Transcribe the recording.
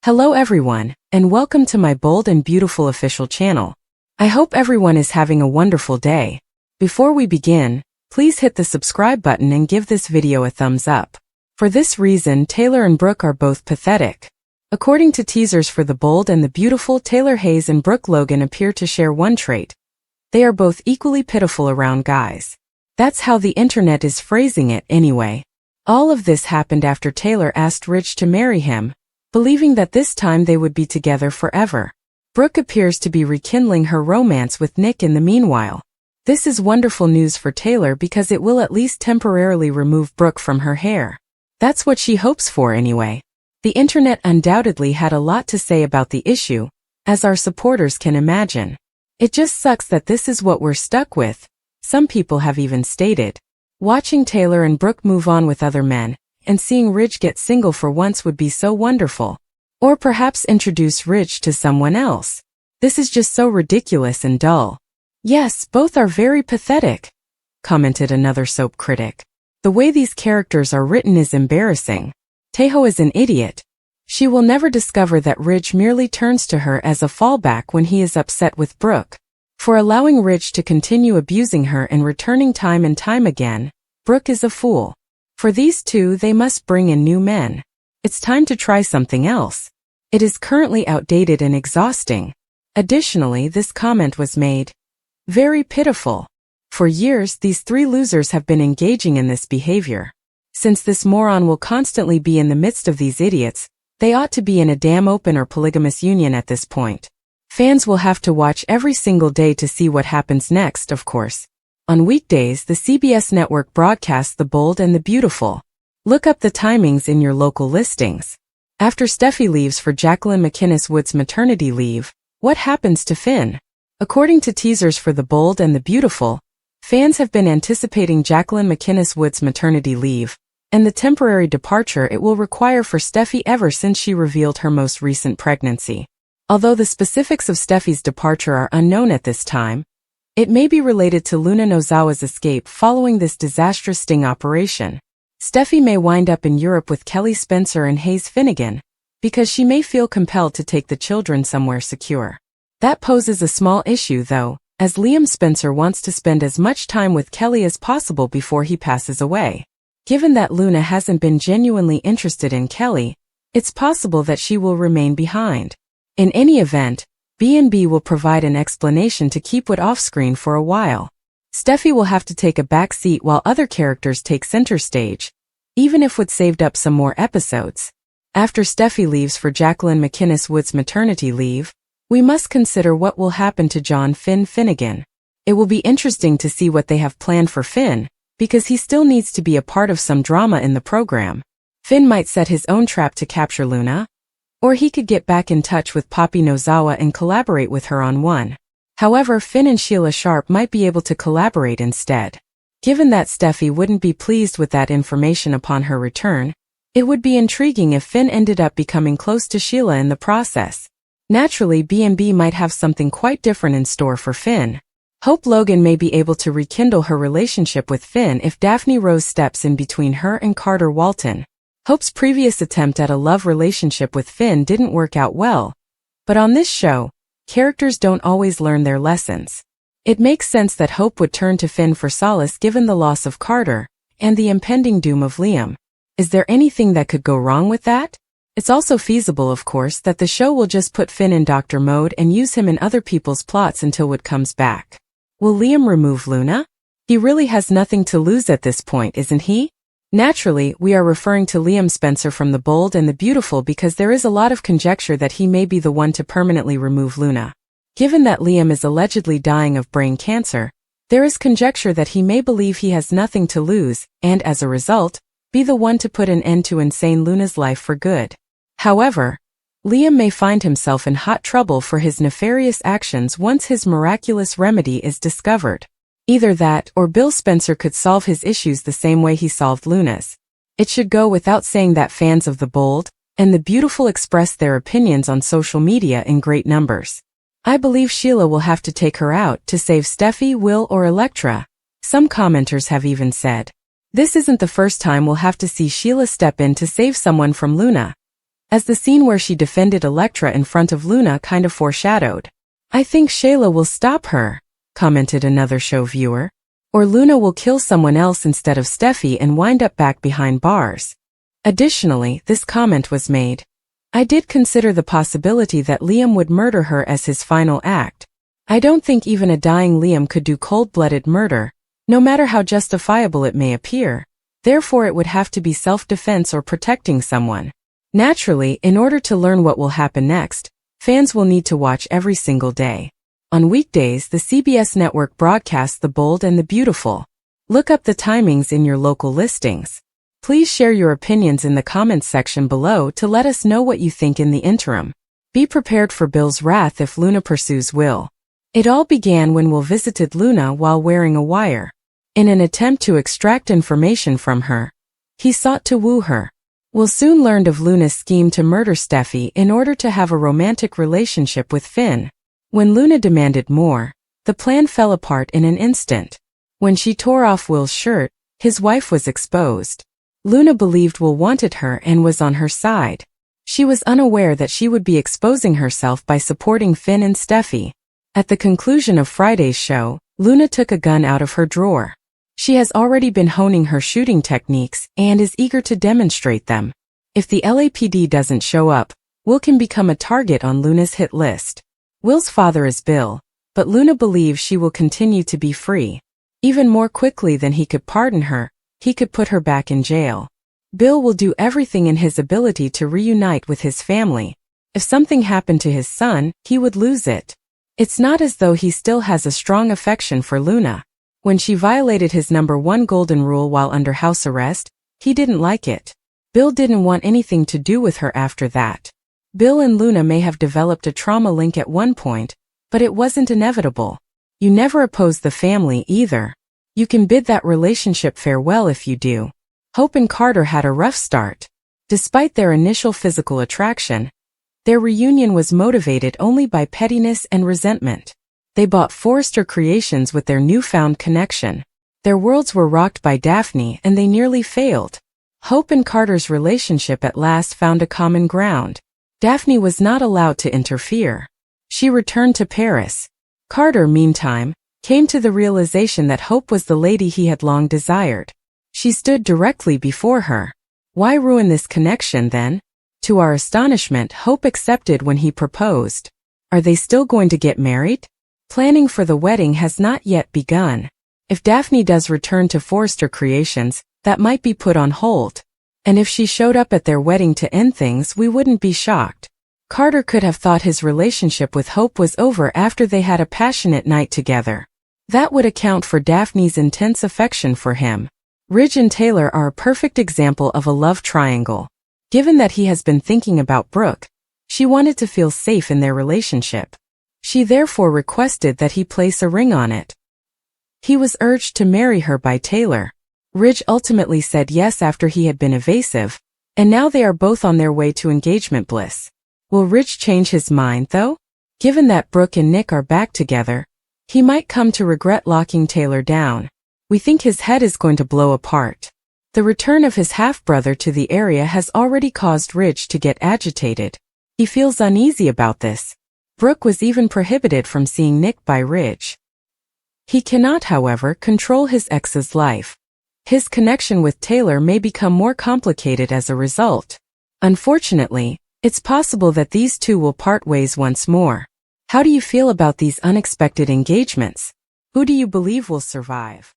Hello everyone, and welcome to my bold and beautiful official channel. I hope everyone is having a wonderful day. Before we begin, please hit the subscribe button and give this video a thumbs up. For this reason, Taylor and Brooke are both pathetic. According to teasers for The Bold and the Beautiful, Taylor Hayes and Brooke Logan appear to share one trait. They are both equally pitiful around guys. That's how the internet is phrasing it anyway. All of this happened after Taylor asked Rich to marry him, believing that this time they would be together forever. Brooke appears to be rekindling her romance with Nick in the meanwhile. This is wonderful news for Taylor because it will at least temporarily remove Brooke from her hair. That's what she hopes for anyway. The internet undoubtedly had a lot to say about the issue, as our supporters can imagine. It just sucks that this is what we're stuck with. Some people have even stated, watching Taylor and Brooke move on with other men, and seeing Rich get single for once would be so wonderful. Or perhaps introduce Rich to someone else. This is just so ridiculous and dull. Yes, both are very pathetic, commented another soap critic. The way these characters are written is embarrassing. Taeho is an idiot. She will never discover that Rich merely turns to her as a fallback when he is upset with Brooke. For allowing Rich to continue abusing her and returning time and time again, Brooke is a fool. For these two, they must bring in new men. It's time to try something else. It is currently outdated and exhausting. Additionally, this comment was made. Very pitiful. For years, these three losers have been engaging in this behavior. Since this moron will constantly be in the midst of these idiots, they ought to be in a damn open or polygamous union at this point. Fans will have to watch every single day to see what happens next, of course. On weekdays, the CBS network broadcasts The Bold and the Beautiful. Look up the timings in your local listings. After Stephie leaves for Jacqueline McInnes Wood's maternity leave, what happens to Finn? According to teasers for The Bold and the Beautiful, fans have been anticipating Jacqueline McInnes Wood's maternity leave, and the temporary departure it will require for Stephie ever since she revealed her most recent pregnancy. Although the specifics of Stephie's departure are unknown at this time, it may be related to Luna Nozawa's escape following this disastrous sting operation. Stephie may wind up in Europe with Kelly Spencer and Hayes Finnegan, because she may feel compelled to take the children somewhere secure. That poses a small issue though, as Liam Spencer wants to spend as much time with Kelly as possible before he passes away. Given that Luna hasn't been genuinely interested in Kelly, it's possible that she will remain behind. In any event, B&B will provide an explanation to keep Wood off-screen for a while. Stephie will have to take a back seat while other characters take center stage, even if Wood saved up some more episodes. After Stephie leaves for Jacqueline McInnes Wood's maternity leave, we must consider what will happen to John Finn Finnegan. It will be interesting to see what they have planned for Finn, because he still needs to be a part of some drama in the program. Finn might set his own trap to capture Luna, or he could get back in touch with Poppy Nozawa and collaborate with her on one. However, Finn and Sheila Sharp might be able to collaborate instead. Given that Stephie wouldn't be pleased with that information upon her return, it would be intriguing if Finn ended up becoming close to Sheila in the process. Naturally, B&B might have something quite different in store for Finn. Hope Logan may be able to rekindle her relationship with Finn if Daphne Rose steps in between her and Carter Walton. Hope's previous attempt at a love relationship with Finn didn't work out well, but on this show, characters don't always learn their lessons. It makes sense that Hope would turn to Finn for solace given the loss of Carter and the impending doom of Liam. Is there anything that could go wrong with that? It's also feasible, of course, that the show will just put Finn in doctor mode and use him in other people's plots until Wood comes back. Will Liam remove Luna? He really has nothing to lose at this point, isn't he? Naturally, we are referring to Liam Spencer from The Bold and the Beautiful because there is a lot of conjecture that he may be the one to permanently remove Luna. Given that Liam is allegedly dying of brain cancer, there is conjecture that he may believe he has nothing to lose, and as a result, be the one to put an end to insane Luna's life for good. However, Liam may find himself in hot trouble for his nefarious actions once his miraculous remedy is discovered. Either that or Bill Spencer could solve his issues the same way he solved Luna's. It should go without saying that fans of The Bold and the Beautiful express their opinions on social media in great numbers. I believe Sheila will have to take her out to save Stephie, Will, or Elektra. Some commenters have even said, this isn't the first time we'll have to see Sheila step in to save someone from Luna. as the scene where she defended Elektra in front of Luna kind of foreshadowed. "I think Shayla will stop her," commented another show viewer. "Or Luna will kill someone else instead of Stephie and wind up back behind bars." Additionally, this comment was made. "I did consider the possibility that Liam would murder her as his final act. I don't think even a dying Liam could do cold-blooded murder, no matter how justifiable it may appear. Therefore it would have to be self-defense or protecting someone. Naturally, in order to learn what will happen next, fans will need to watch every single day. On weekdays, the CBS network broadcasts The Bold and the Beautiful. Look up the timings in your local listings. Please share your opinions in the comments section below to let us know what you think in the interim. Be prepared for Bill's wrath if Luna pursues Will. It all began when Will visited Luna while wearing a wire. In an attempt to extract information from her, he sought to woo her. Will soon learned of Luna's scheme to murder Stephie in order to have a romantic relationship with Finn. When Luna demanded more, the plan fell apart in an instant. When she tore off Will's shirt, his wife was exposed. Luna believed Will wanted her and was on her side. She was unaware that she would be exposing herself by supporting Finn and Stephie. At the conclusion of Friday's show, Luna took a gun out of her drawer. She has already been honing her shooting techniques and is eager to demonstrate them. If the LAPD doesn't show up, Will can become a target on Luna's hit list. Will's father is Bill, but Luna believes she will continue to be free. Even more quickly than he could pardon her, he could put her back in jail. Bill will do everything in his ability to reunite with his family. If something happened to his son, he would lose it. It's not as though he still has a strong affection for Luna. When she violated his #1 golden rule while under house arrest, he didn't like it. Bill didn't want anything to do with her after that. Bill and Luna may have developed a trauma link at one point, but it wasn't inevitable. You never oppose the family either. You can bid that relationship farewell if you do. Hope and Carter had a rough start. Despite their initial physical attraction, their reunion was motivated only by pettiness and resentment. They bought Forrester Creations with their newfound connection. Their worlds were rocked by Daphne and they nearly failed. Hope and Carter's relationship at last found a common ground. Daphne was not allowed to interfere. She returned to Paris. Carter, meantime, came to the realization that Hope was the lady he had long desired. She stood directly before her. Why ruin this connection then? To our astonishment, Hope accepted when he proposed. Are they still going to get married? Planning for the wedding has not yet begun. If Daphne does return to Forrester Creations, that might be put on hold. And if she showed up at their wedding to end things, we wouldn't be shocked. Carter could have thought his relationship with Hope was over after they had a passionate night together. That would account for Daphne's intense affection for him. Ridge and Taylor are a perfect example of a love triangle. Given that he has been thinking about Brooke, she wanted to feel safe in their relationship. She therefore requested that he place a ring on it. He was urged to marry her by Taylor. Ridge ultimately said yes after he had been evasive, and now they are both on their way to engagement bliss. Will Ridge change his mind, though? Given that Brooke and Nick are back together, he might come to regret locking Taylor down. We think his head is going to blow apart. The return of his half-brother to the area has already caused Ridge to get agitated. He feels uneasy about this. Brooke was even prohibited from seeing Nick by Ridge. He cannot, however, control his ex's life. His connection with Taylor may become more complicated as a result. Unfortunately, it's possible that these two will part ways once more. How do you feel about these unexpected engagements? Who do you believe will survive?